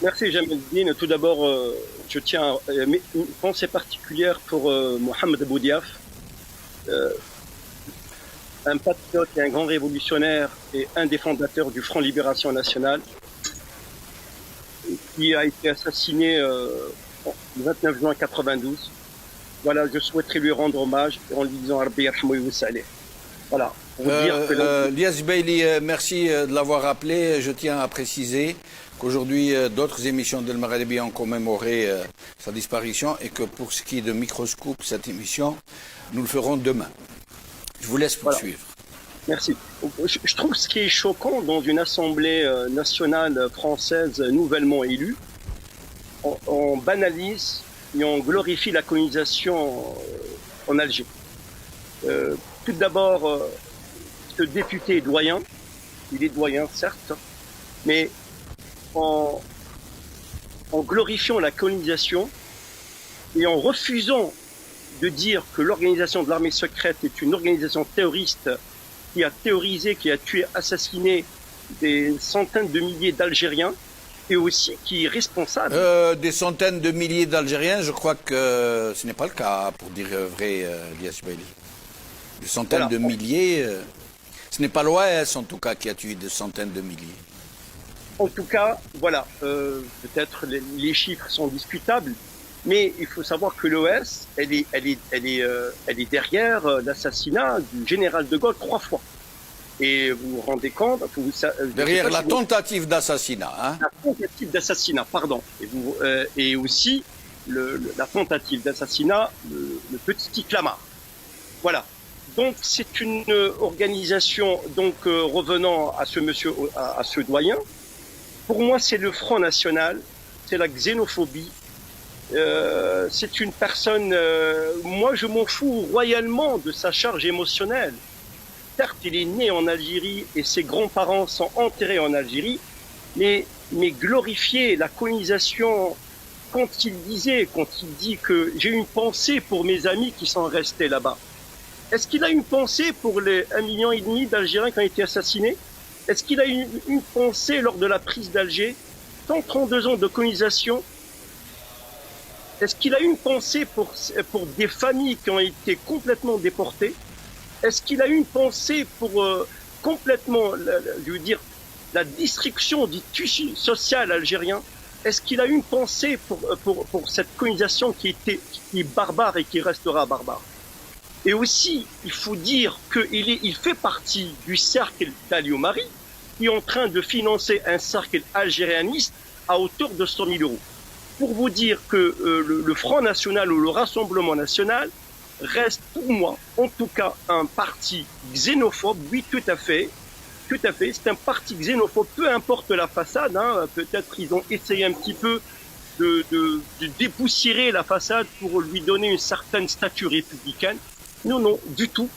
Merci Jamel. Tout d'abord, je tiens une pensée particulière pour Mohamed Boudiaf, euh, un patriote et un grand révolutionnaire et un des fondateurs du Front Libération Nationale, qui a été assassiné le 29 juin 92. Voilà, je souhaiterais lui rendre hommage en lui disant Rabbi yarhamou wa salih. Voilà. Pour dire que Lias Beili, merci de l'avoir rappelé. Je tiens à préciser qu'aujourd'hui, d'autres émissions d'El Maghribi ont commémoré sa disparition et que pour ce qui est de Microscope, cette émission, nous le ferons demain. Je vous laisse poursuivre. Voilà. Merci. Je trouve ce qui est choquant dans une assemblée nationale française nouvellement élue, on banalise et on glorifie la colonisation en Algérie. Tout d'abord, ce député est doyen, il est doyen certes, mais en glorifiant la colonisation et en refusant de dire que l'organisation de l'armée secrète est une organisation terroriste qui a terrorisé, qui a tué, assassiné des centaines de milliers d'Algériens, et aussi qui est responsable. Des centaines de milliers d'Algériens, je crois que ce n'est pas le cas, pour dire vrai, Lias Beili. Des centaines de milliers, ce n'est pas l'OAS en tout cas qui a tué des centaines de milliers. En tout cas, voilà, peut-être les chiffres sont discutables, mais il faut savoir que l'OAS, elle est derrière l'assassinat du général de Gaulle 3 fois. Et vous vous rendez compte... Derrière la tentative d'assassinat. Hein. La tentative d'assassinat, pardon. Et aussi la tentative d'assassinat, le petit Clamart. Voilà. Donc c'est une organisation, donc revenant à ce monsieur, à ce doyen, pour moi c'est le Front National, c'est la xénophobie, c'est une personne, moi je m'en fous royalement de sa charge émotionnelle. Certes, il est né en Algérie et ses grands-parents sont enterrés en Algérie, mais glorifier la colonisation quand il dit que j'ai une pensée pour mes amis qui sont restés là-bas. Est-ce qu'il a une pensée pour les 1,5 million d'Algériens qui ont été assassinés? Est-ce qu'il a une pensée lors de la prise d'Alger? 132 ans de colonisation. Est-ce qu'il a une pensée pour des familles qui ont été complètement déportées? Est-ce qu'il a une pensée pour complètement, je veux dire, la destruction du tissu social algérien? Est-ce qu'il a une pensée pour cette colonisation qui est barbare et qui restera barbare? Et aussi, il faut dire qu'il fait partie du cercle d'Aliomari, qui est en train de financer un cercle algérianiste à hauteur de 100 000 euros. Pour vous dire que le Front National ou le Rassemblement National reste pour moi, en tout cas, un parti xénophobe. Oui, tout à fait. Tout à fait. C'est un parti xénophobe, peu importe la façade. Hein. Peut-être ils ont essayé un petit peu de dépoussiérer la façade pour lui donner une certaine stature républicaine. Non, non, du tout.